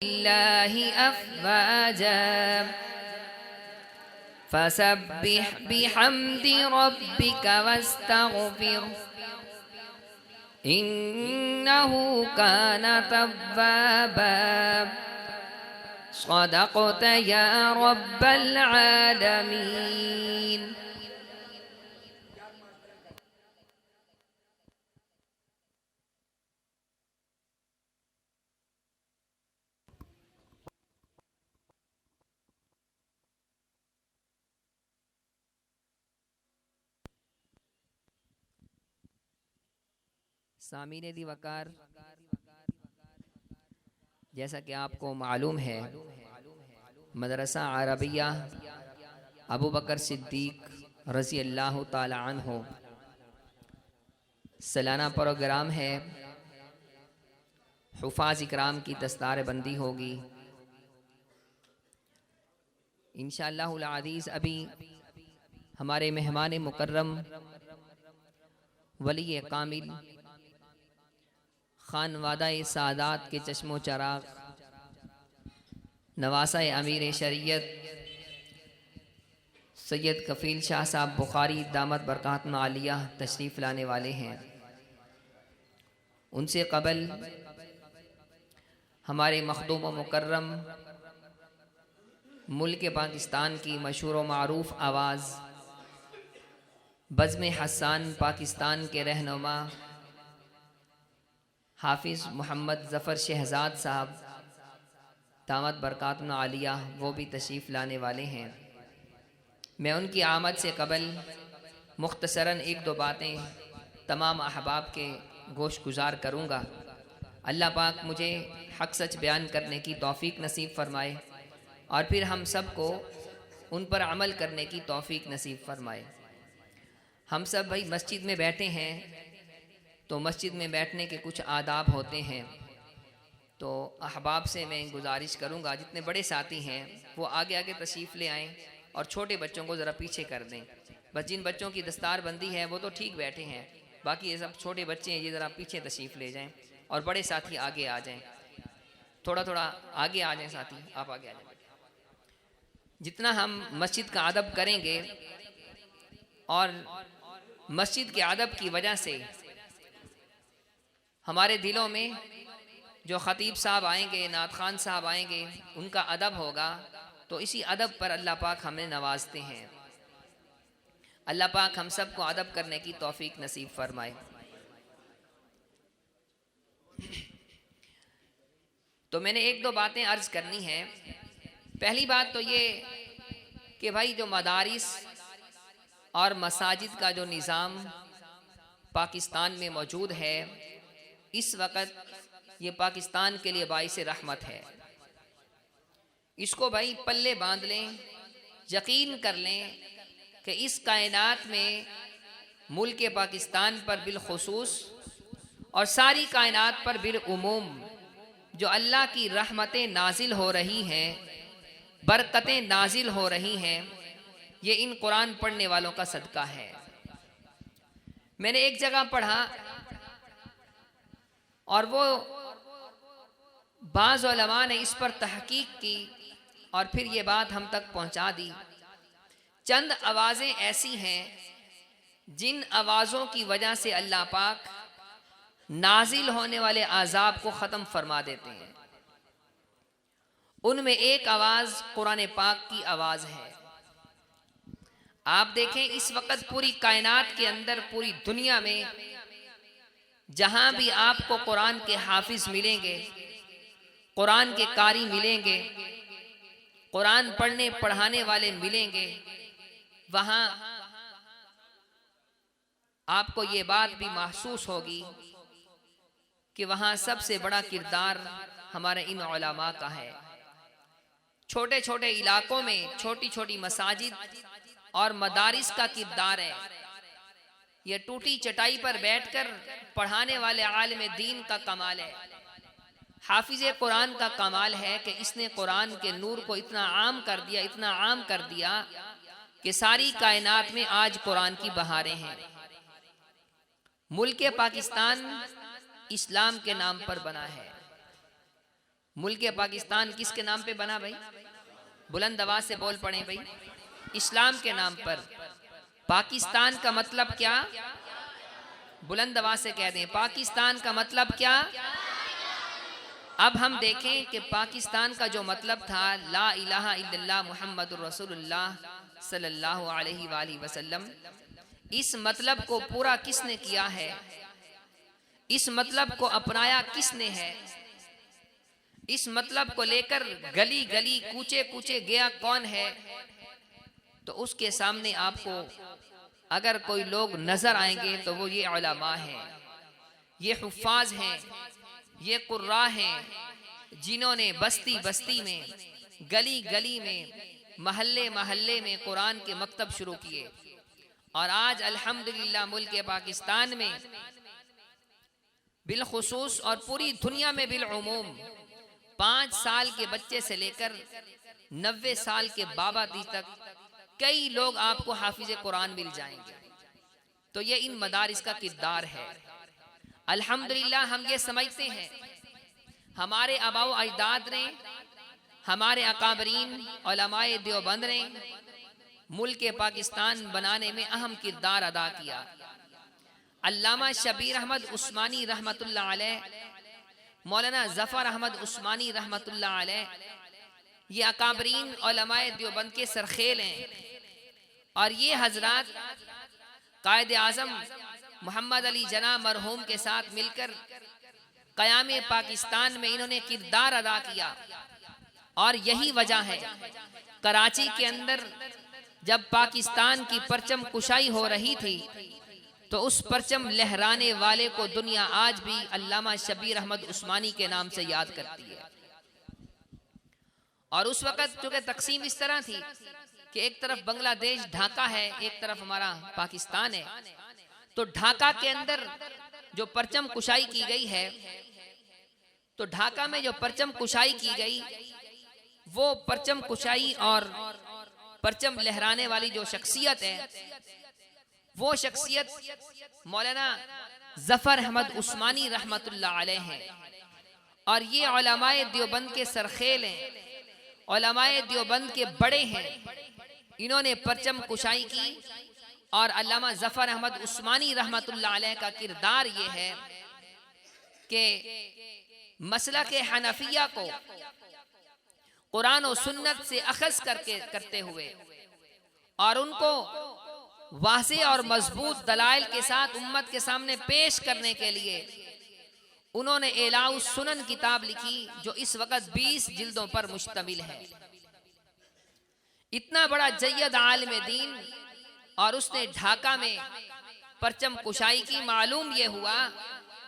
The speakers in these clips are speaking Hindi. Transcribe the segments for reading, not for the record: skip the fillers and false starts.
लिल्लाहि अफ़वाजा फसब्बिह बिहम्दि रब्बिका वस्तग़फिर इन्नहु काना तव्वाबा सदक़त या रब्बल आलमीन। सामीने दी वकार, जैसा कि आपको मालूम है, मदरसा अरबिया अबू बकर सिद्दीक रज़ी अल्लाह ताला अन्हु सालाना प्रोग्राम है। हुफ़ाज़ इकराम की दस्तार बंदी होगी इंशाअल्लाहुल अज़ीज़। अभी हमारे मेहमान मुकर्रम वली कामिल खानवादा सादात के चश्मो चराग नवासा अमीर शरीयत सैयद कफ़ील शाह साहब बुखारी दामत बरकात आलिया तशरीफ़ लाने वाले हैं। उनसे कबल हमारे मखदूम व मुकर्रम मुल्क पाकिस्तान की मशहूर व मारूफ़ आवाज़ बज़्म हसन पाकिस्तान के रहनुमा हाफिज़ मोहम्मद ज़फ़र शहज़ाद साहब दामत बरकात आलिया वो भी तशरीफ़ लाने वाले हैं। मैं उनकी आमद से कबल मुख्तसरन एक दो बातें तमाम अहबाब के गोश गुजार करूँगा। अल्लाह पाक मुझे हक़ सच बयान करने की तौफ़ीक नसीब फ़रमाए और फिर हम सब को उन पर अमल करने की तौफ़ीक नसीब फ़रमाए। हम सब भाई मस्जिद में बैठे हैं तो मस्जिद में बैठने के कुछ आदाब होते हैं। तो अहबाब से मैं गुजारिश करूंगा जितने बड़े साथी हैं वो आगे आगे तशरीफ़ ले आएँ और छोटे बच्चों को ज़रा पीछे कर दें। बस जिन बच्चों की दस्तार बंदी है वो तो ठीक बैठे हैं, बाकी ये सब छोटे बच्चे हैं, ये ज़रा पीछे तशरीफ़ ले जाएँ और बड़े साथी आगे आ जाएँ। थोड़ा थोड़ा आगे आ जाएँ साथी, आप आगे आ जाएँ। जितना हम मस्जिद का अदब करेंगे और मस्जिद के अदब की वजह से हमारे दिलों में जो ख़तीब साहब आएंगे, नात खान साहब आएंगे, उनका अदब होगा, तो इसी अदब पर अल्लाह पाक हमें नवाजते हैं। अल्लाह पाक हम सब को अदब करने की तौफ़ीक नसीब फरमाए। तो मैंने एक दो बातें अर्ज़ करनी हैं। पहली बात तो ये कि भाई जो मदारिस और मसाजिद का जो निज़ाम पाकिस्तान में मौजूद है, इस वक़्त ये पाकिस्तान के लिए बाइस रहमत है। इसको भाई पल्ले बांध लें, यकीन कर लें कि इस कायनात में मुल्क पाकिस्तान पर बिलखुसूस और सारी कायनात पर बिलउमूम जो अल्लाह की रहमतें नाजिल हो रही हैं, बरकतें नाजिल हो रही हैं, ये इन कुरान पढ़ने वालों का सदका है। मैंने एक जगह पढ़ा और वो बाज़ उलमा ने इस पर तहकीक की और फिर ये बात हम तक पहुंचा दी। चंद आवाज़ें ऐसी हैं जिन आवाज़ों की वजह से अल्लाह पाक नाजिल होने वाले आज़ाब को ख़त्म फरमा देते हैं। उनमें एक आवाज़ कुरान पाक की आवाज़ है। आप देखें इस वक़्त पूरी कायनात के अंदर, पूरी दुनिया में जहां भी आपको कुरान के हाफिज मिलेंगे, कुरान के कारी मिलेंगे, कुरान पढ़ने पढ़ाने वाले मिलेंगे, वहां आपको ये बात भी महसूस होगी कि वहां सबसे बड़ा किरदार हमारे इन उलमा का है। छोटे छोटे इलाकों में छोटी छोटी मसाजिद और मदारिस का किरदार है। ये टूटी चटाई पर बैठकर पढ़ाने वाले आलिम दीन का कमाल है। हाफिज कुरान का कमाल है कि इसने कुरान के नूर को इतना आम कर दिया, इतना आम कर दिया कि सारी कायनात में आज कुरान की बहारें हैं। मुल्क पाकिस्तान इस्लाम के नाम पर बना है। मुल्क पाकिस्तान किसके नाम पे बना भाई? बुलंद आवाज से बोल पड़े भाई। इस्लाम के नाम पर। पाकिस्तान का मतलब क्या? बुलंद आवाज से कह दें, पाकिस्तान का मतलब क्या? अब हम देखें कि पाकिस्तान का जो मतलब था ला इलाहा इल्लल्लाह मुहम्मदुर रसूलुल्लाह सल्लल्लाहु अलैहि वसल्लम, इस मतलब को पूरा किसने किया है? इस मतलब को अपनाया किसने है? इस मतलब को लेकर गली गली कूचे कूचे गया कौन है? तो उसके सामने आपको अगर कोई लोग नजर आएंगे तो वो ये उलमा हैं, ये हुफ्फाज हैं, ये कुर्रा हैं, जिन्होंने बस्ती बस्ती में, गली गली में, महल्ले महल्ले में कुरान के मकतब शुरू किए। और आज अल्हम्दुलिल्लाह मुल्क पाकिस्तान में बिलखुसूस और पूरी दुनिया में बिलउमूम 5 साल के बच्चे से लेकर 90 साल के बाबा दी तक कई लोग आपको हाफिज कुरान मिल जाएंगे। तो ये इन मदारिस का किरदार है। अल्हम्दुलिल्लाह हम ये समझते हैं हमारे आबाओ अजदाद ने, हमारे अकाबरीन उलमाए देवबंद ने मुल्क पाकिस्तान बनाने में अहम किरदार अदा किया। अल्लामा शबीर अहमद उस्मानी रहमतुल्लाह अलैह, मौलाना जफर अहमद उस्मानी रहमतुल्लाह अलैह, ये अकाबरीन उलमाए देवबंद के सरखेल हैं। और ये हजरात कायद आज़म मोहम्मद अली जना मरहूम के साथ मिलकर क़याम पाकिस्तान में इन्होंने किरदार अदा किया। और यही वजह है कराची के अंदर जब पाकिस्तान की परचम कुशाई हो रही थी तो उस परचम लहराने वाले को दुनिया आज भी अल्लामा शबीर अहमद उस्मानी के नाम से याद करती है। और उस वक़्त चूँकि तकसीम इस तरह थी कि एक तरफ बांग्लादेश ढाका है, एक तरफ हमारा पाकिस्तान है, तो ढाका के अंदर जो परचम कुशाई की गई है, तो ढाका में जो परचम कुशाई की गई वो परचम कुशाई और परचम लहराने वाली जो शख्सियत है वो शख्सियत मौलाना जफर अहमद उस्मानी रहमतुल्लाह अलैह है। और ये उलमाए देवबंद के सरखेल हैं, उलमाए देवबंद के बड़े हैं। इन्होंने परचम कुशाई की और अल्लामा जफर अहमद उस्मानी रहमतुल्लाह अलैह का किरदार ये है कि मसलक हनफिया को कुरान और सुन्नत से अखज़ करते हुए और उनको वाज़ेह और मजबूत दलाइल के साथ उम्मत के सामने पेश करने के लिए उन्होंने इलाउ सुनन किताब लिखी जो इस वक्त 20 जिल्दों पर मुश्तमिल है। इतना बड़ा जय्यद आलिम दीन और उसने ढाका में परचम कुशाई की। मालूम ये हुआ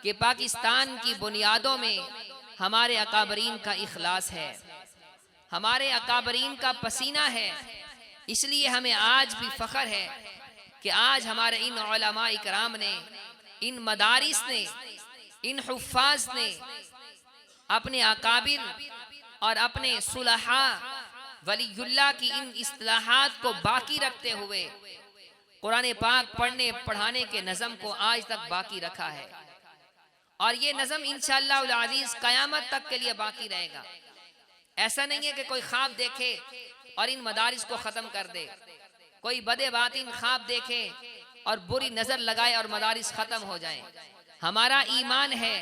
कि पाकिस्तान की बुनियादों में हमारे अकाबरीन का इखलास है, हमारे अकाबरीन का पसीना है। इसलिए हमें आज भी फख्र है कि आज हमारे इन उलमा इकराम ने, इन मदारिस ने, इन हुफ्फाज ने अपने अकाबिर और अपने सुलहा वलीयुल्लाह की इन इस्तिलाहात को बाकी रखते हुए कुरान पाक पढ़ने पढ़ाने के नज़म को आज तक बाकी रखा है। और ये नज़म इंशाअल्लाह उल अज़ीज़ क़यामत तक के लिए बाकी रहेगा। ऐसा नहीं है कि कोई ख्वाब देखे और इन मदारिस को ख़त्म कर दे, कोई बदे बातिन ख्वाब देखे और बुरी नज़र लगाए और मदारिस ख़त्म हो जाएं। हमारा ईमान है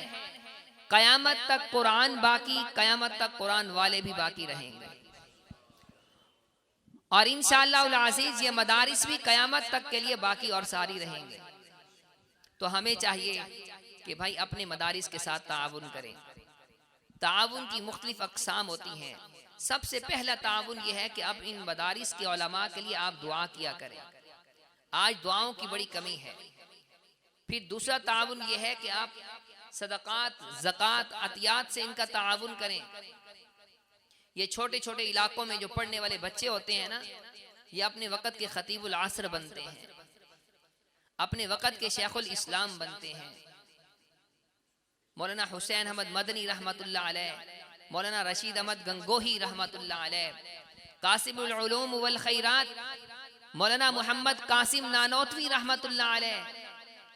क़यामत तक कुरान बाकी, क़यामत तक कुरान वाले भी बाकी रहेंगे। और इंशाअल्लाह उल अज़ीज़ ये मदारिस भी क़यामत तक के लिए बाकी और सारी रहेंगे। तो हमें चाहिए कि भाई अपने मदारिस के साथ ताउन करें। ताउन की मुख्तलिफ अक़साम होती हैं। सबसे पहला ताउन यह है कि अब इन मदारिस के उलमा के लिए आप दुआ किया करें। आज दुआओं की बड़ी कमी है। फिर दूसरा ताउन यह है कि आप सदक़ात, ज़कात, अतियात से इनका ताउन करें। ये छोटे छोटे इलाकों में जो पढ़ने वाले बच्चे होते हैं ना, ये अपने वक़्त के ख़तीबुल असर बनते हैं, अपने वक़्त के शेखुल इस्लाम बनते हैं। मौलाना हुसैन अहमद मदनी रहमतुल्लाह अलैह, मौलाना रशीद अहमद गंगोही रहमतुल्लाह अलैह, कासिमुल उलूम वल खैरात मौलाना मोहम्मद कासिम नानोतवी रहमतुल्लाह अलैह,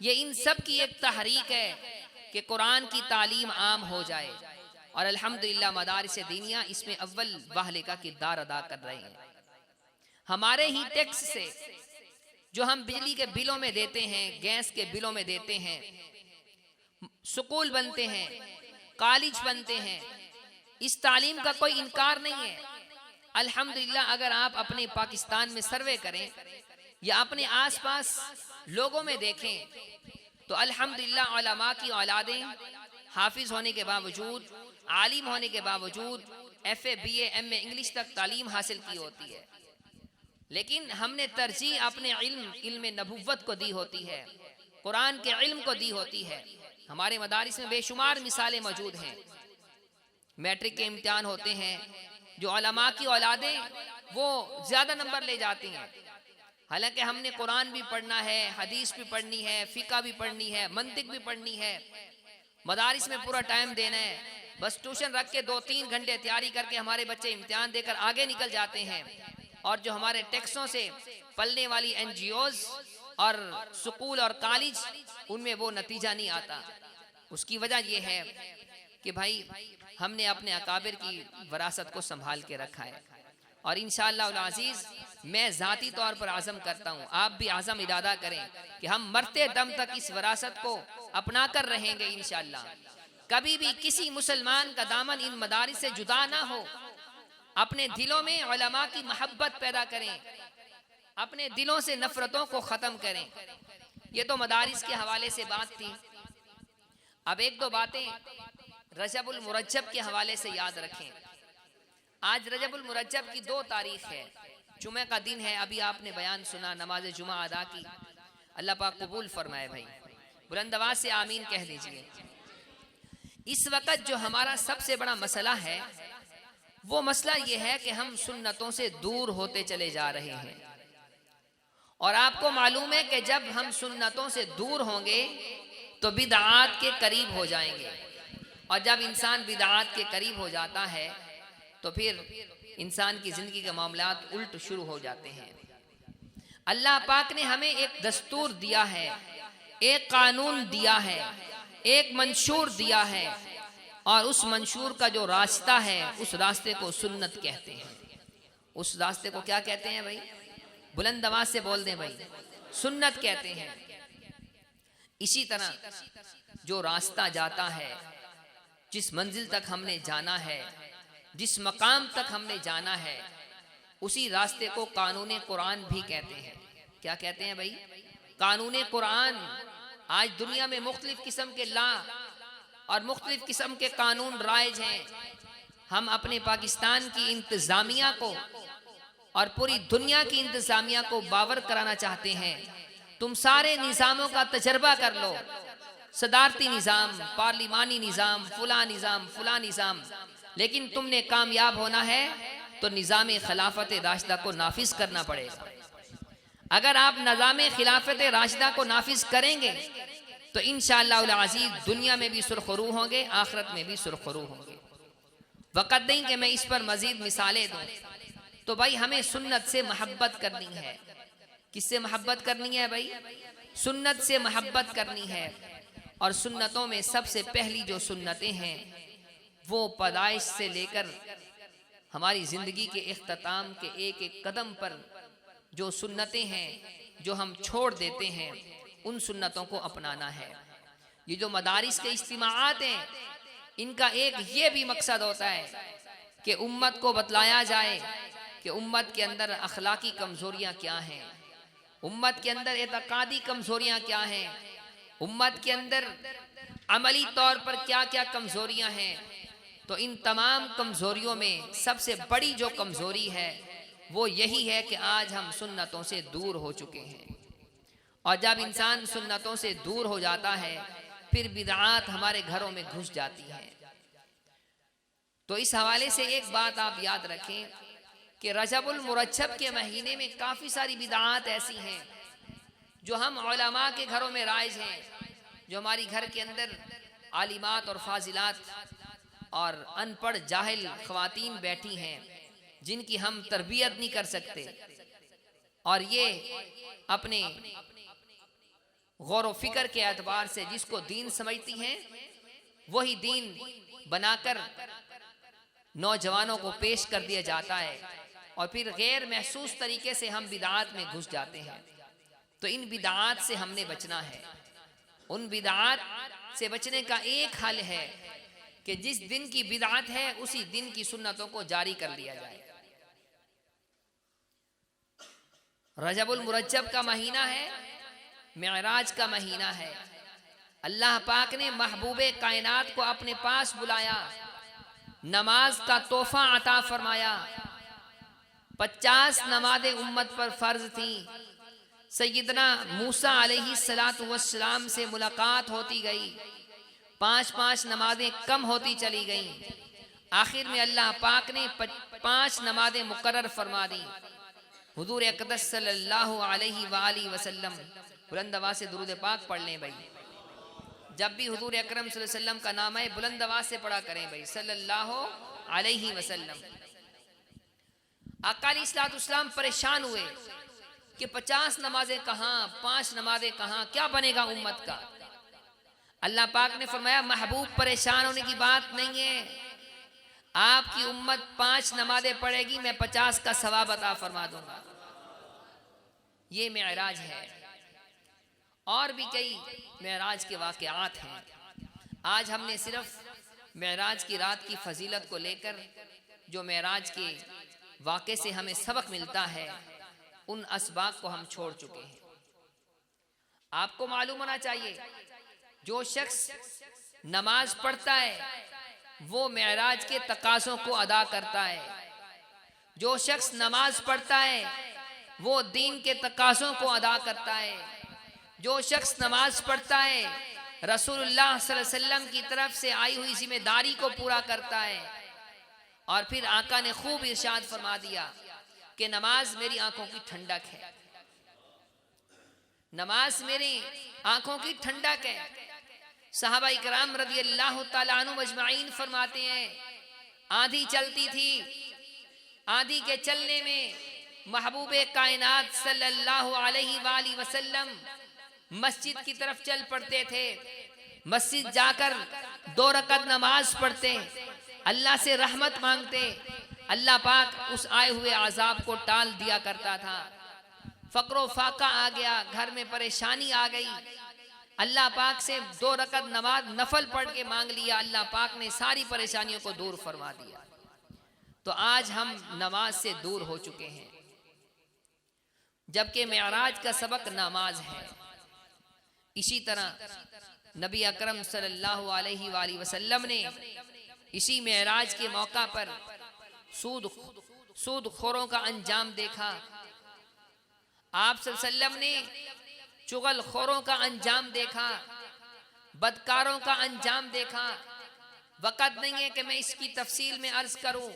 ये इन सब की एक तहरीक है कि कुरान की तालीम आम हो जाए। और अल्हम्दुलिल्लाह मदारिस दीनिया इसमें अव्वल वाहले का किरदार अदा कर रहे हैं। हमारे ही टैक्स से जो हम बिजली के बिलों में देते हैं, गैस के बिलों में देते हैं, स्कूल बनते हैं, कॉलेज बनते हैं, इस तालीम का कोई इनकार नहीं है। अल्हम्दुलिल्लाह अगर आप अपने पाकिस्तान में सर्वे करें या अपने आसपास लोगों में देखें तो अल्हम्दुलिल्लाह उलमा की औलादें हाफिज होने के बावजूद, आलिम होने के बावजूद FA BA MA इंग्लिश तक तालीम हासिल की होती है, लेकिन हमने तरजीह अपने इल्म नबुव्वत को दी होती है, कुरान के इल्म को दी होती है। हमारे मदारिस में बेशुमार मिसालें मौजूद हैं। मैट्रिक के इम्तिहान होते हैं, जो उलमा की औलादें वो ज़्यादा नंबर ले जाती हैं, हालांकि हमने कुरान भी पढ़ना है, हदीस भी पढ़नी है, फ़िक़्ह भी पढ़नी है, मंतिक भी पढ़नी है, मदारिस में पूरा टाइम देना है। बस ट्यूशन रख के 2-3 घंटे तैयारी करके हमारे बच्चे इम्तिहान देकर आगे निकल जाते हैं, और जो हमारे टैक्सों से पलने वाली NGOs और स्कूल और कॉलेज, उनमें वो नतीजा नहीं आता। उसकी वजह यह है कि भाई हमने अपने अकाबिर की विरासत को संभाल के रखा है। और इंशाअल्लाह अज़ीज़ मैं ज़ाती तौर पर आज़म करता हूँ, आप भी आज़म इरादा करें कि हम मरते दम तक इस विरासत को अपना कर रहेंगे इंशाअल्लाह। कभी भी किसी मुसलमान का दामन इन मदारिस से जुदा ना हो। अपने दिलों में उलमा की मोहब्बत पैदा करें, अपने दिलों से नफरतों को ख़त्म करें। ये तो मदारिस के हवाले से बात थी। अब एक दो बातें रजबुल मुरज्जब के हवाले से याद रखें। आज रजबुल मुरज्जब की 2 तारीख है, जुमे का दिन है। अभी आपने बयान सुना, नमाज जुमा अदा की, अल्लाह पाक कबूल फरमाए। भाई बुलंद आवाज से आमीन कह दीजिए। इस वक्त जो हमारा सबसे बड़ा मसला है वो मसला ये है कि हम सुन्नतों से दूर होते चले जा रहे हैं। और आपको मालूम है कि जब हम सुन्नतों से दूर होंगे तो बिदआत के करीब हो जाएंगे, और जब इंसान बिदआत के करीब हो जाता है तो फिर इंसान की जिंदगी के मामलात उल्ट शुरू हो जाते हैं। अल्लाह पाक ने हमें एक दस्तूर दिया है, एक कानून दिया है, एक मंशूर दिया है, और उस मंशूर का जो रास्ता है उस रास्ते को सुन्नत कहते हैं। उस रास्ते को क्या कहते हैं भाई? बुलंद आवाज से बोल दें भाई, सुन्नत कहते हैं। इसी तरह जो रास्ता जाता है, जिस मंजिल तक हमने जाना है, जिस मकाम तक हमने जाना है, उसी रास्ते को कानून कुरान भी कहते हैं। क्या कहते हैं भाई? कानून कुरान। आज दुनिया में मुख्तलिफ किस्म के ला और मुख्तलिफ किस्म के कानून राइज हैं। हम अपने पाकिस्तान की इंतजामिया को और पूरी दुनिया की इंतजामिया को बावर कराना चाहते हैं, तुम सारे निज़ामों का तजर्बा कर लो, सदारती निज़ाम, पार्लिमानी निज़ाम, फुला निज़ाम, लेकिन तुमने कामयाब होना है तो निज़ाम खिलाफत राशिदा को नाफिज करना पड़ेगा। अगर आप निज़ाम खिलाफत राशिदा को नाफिज करेंगे तो इंशाअल्लाह अज़ीज़ दुनिया में भी सुरखरू होंगे, आखिरत में भी सुरखरू होंगे। वक़्त नहीं कि मैं इस पर मज़ीद मिसालें दूँ। तो भाई हमें सुन्नत से मोहब्बत करनी है। किससे मोहब्बत करनी है भाई? सुन्नत से मोहब्बत करनी है। और सुन्नतों में सबसे पहली जो सुन्नतें हैं वो पैदाइश से लेकर हमारी ज़िंदगी के इख्तिताम के एक एक कदम पर जो सुन्नतें हैं जो हम छोड़ देते हैं, उन सुन्नतों को अपनाना है। ये जो मदारिस के इज्तिमाआत हैं, इनका एक ये भी मकसद होता है कि उम्मत को बतलाया जाए कि उम्मत के अंदर अखलाकी कमज़ोरियाँ क्या हैं, उम्मत के अंदर एतकादी कमज़ोरियाँ क्या हैं, उम्मत के अंदर अमली तौर पर क्या क्या कमज़ोरियाँ हैं। तो इन तमाम कमज़ोरियों में सबसे बड़ी जो कमज़ोरी है वो यही है कि आज हम सुन्नतों से दूर हो चुके हैं। और जब इंसान सुन्नतों से दूर हो जाता है फिर बिदआत हमारे घरों में घुस जाती है। तो इस हवाले से एक बात आप याद रखें कि रजबुल मुरज्जब के महीने में काफ़ी सारी बिदआत ऐसी हैं जो हम उलमा के घरों में राइज हैं, जो हमारी घर के अंदर आलिमात और फाजिलात और अनपढ़ जाहिल ख्वातीन बैठी हैं जिनकी हम तरबियत नहीं कर सकते, और ये अपने गौर व फिक्र के एतबार से जिसको दीन समझती हैं वही दीन बनाकर नौजवानों को पेश कर दिया जाता है और फिर गैर महसूस तरीके से हम बिदात में घुस जाते हैं। तो इन बिदात से हमने बचना है। उन बिदात से बचने का एक हल है कि जिस दिन की बिदात है उसी दिन की सुन्नतों को जारी कर लिया जाए। रजबुल मुरज्जब का महीना है, मेराज का महीना है। अल्लाह पाक ने महबूबे कायनात को अपने पास बुलाया, नमाज का तोहफा अता फरमाया। 50 नमाज़ें उम्मत पर फर्ज थी। सैयदना मूसा अलैहिस्सलातु वस्सलाम से मुलाकात होती गई, 5-5 नमाजें कम होती चली गईं। आखिर में अल्लाह पाक ने 5 नमाजें मुकर्रर फरमा दी। हुजूर अक़दस सल्लल्लाहु अलैहि वाली वसल्लम, बुलंद आवाज़ से दुरूद पाक पढ़ लें भाई। जब भी हुजूर अकरम सल्लल्लाहु अलैहि वसल्लम का नाम है बुलंद आवाज़ से पढ़ा करें भाई, सल्लल्लाहु अलैहि वसल्लम। आका अलैहिस्सलाम परेशान हुए कि 50 नमाजें कहाँ, 5 नमाजें कहाँ, क्या बनेगा उम्मत का। अल्लाह पाक ने फरमाया महबूब परेशान होने की बात नहीं है, आपकी उम्मत 5 नमाजें पढ़ेगी, मैं 50 का सवाब अता फरमा दूंगा। ये मेराज है। और भी कई मेराज के वाक़यात हैं। आज हमने सिर्फ मेराज की रात की फजीलत को लेकर जो मेराज के वाक़े से हमें सबक मिलता है, उन असबाब को हम छोड़ चुके हैं। आपको मालूम होना चाहिए, जो शख्स नमाज पढ़ता है वो मेराज के तकाज़ों को अदा करता है। जो शख्स नमाज पढ़ता है वो दीन के तकाज़ों को अदा करता है। जो शख्स नमाज पढ़ता है रसूलुल्लाह सल्लल्लाहु अलैहि वसल्लम की तरफ से आई हुई जिम्मेदारी को पूरा करता है। और फिर आका ने खूब इरशाद फरमा दिया कि नमाज मेरी आंखों की ठंडक है, नमाज मेरी आंखों की ठंडक है। सहाबा इकराम रज़ियल्लाहु ताला अन्हुम अजमाइन फरमाते हैं, आंधी चलती थी, आंधी के चलने में महबूबे कायनात सल्लल्लाहु अलैहि वसल्लम मस्जिद की तरफ चल पड़ते थे। मस्जिद जाकर 2 रकात नमाज पढ़ते, अल्लाह से रहमत मांगते। अल्लाह पाक उस आए हुए अजाब को टाल दिया करता था। फक्र फाका आ गया, घर में परेशानी आ गई, अल्लाह पाक से 2 रकात नमाज नफल पढ़ के मांग लिया, अल्लाह पाक ने सारी परेशानियों को दूर फरमा दिया। तो आज हम नमाज से दूर हो चुके हैं, जबकि मेराज का सबक नमाज है। इसी तरह नबी अकरम सल्लल्लाहु अलैहि वसल्लम ने इसी मेराज के मौका पर सूदखोरों का अंजाम देखा। आप सल्लल्लाहु अलैहि वसल्लम ने चुगलखोरों का अंजाम देखा, बदकारों का अंजाम देखा। वक़्त नहीं है कि मैं इसकी तफसील में अर्ज करूं।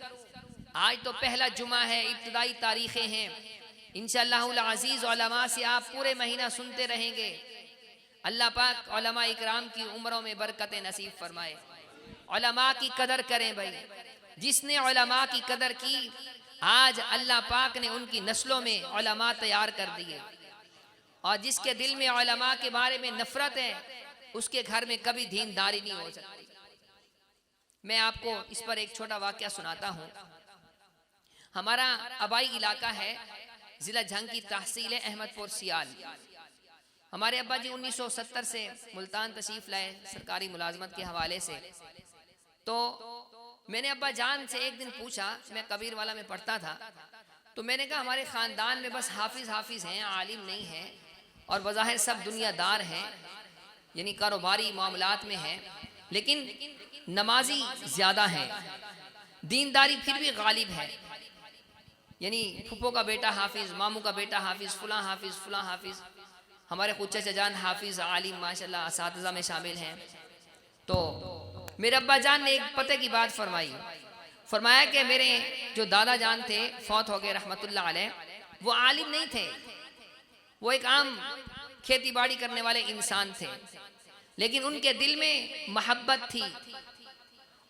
आज तो पहला जुमा है, इब्तिदाई तारीखें हैं। इंशाअल्लाहुल अज़ीज़ उलमा से आप पूरे महीना सुनते रहेंगे। अल्लाह पाक उलमा इकराम की उम्रों में बरकतें नसीब फरमाए। उलमा की कदर करें भाई। जिसने उलमा की कदर की, आज अल्लाह पाक ने उनकी नस्लों में उलमा तैयार कर दिए। और जिसके दिल में उलमा के बारे में नफरत है, उसके घर में कभी दीनदारी नहीं हो सकती। मैं आपको इस पर एक छोटा वाक़या सुनाता हूँ। हमारा आबाई इलाका है, जिला झंग की तहसील है अहमदपुर सियाल। हमारे अब्बा जी 1970 से मुल्तान तशरीफ लाए सरकारी मुलाजमत के हवाले से। तो मैंने अब्बा जान से एक दिन पूछा, मैं कबीर वाला में पढ़ता था, तो मैंने कहा हमारे ख़ानदान में बस हाफिज़ हैं, आलिम नहीं हैं, और बज़ाहिर सब दुनियादार हैं, यानी कारोबारी मामलात में हैं, लेकिन नमाजी ज़्यादा हैं, दीनदारी फिर भी गालिब है। यानी फूफो का बेटा हाफिज़, मामू का बेटा हाफिज़, फुला हाफिज़, हमारे खुद चचा जान हाफिज़ आलिम माशाल्लाह असातिज़ा में शामिल हैं। तो मेरे अब्बा जान ने एक पते की बात फरमाया कि मेरे जो दादा जान थे फौत हो गए रहमतुल्लाह अलैह, वो आलिम नहीं थे, वो एक आम खेती बाड़ी करने वाले इंसान थे, लेकिन उनके दिल में मोहब्बत थी,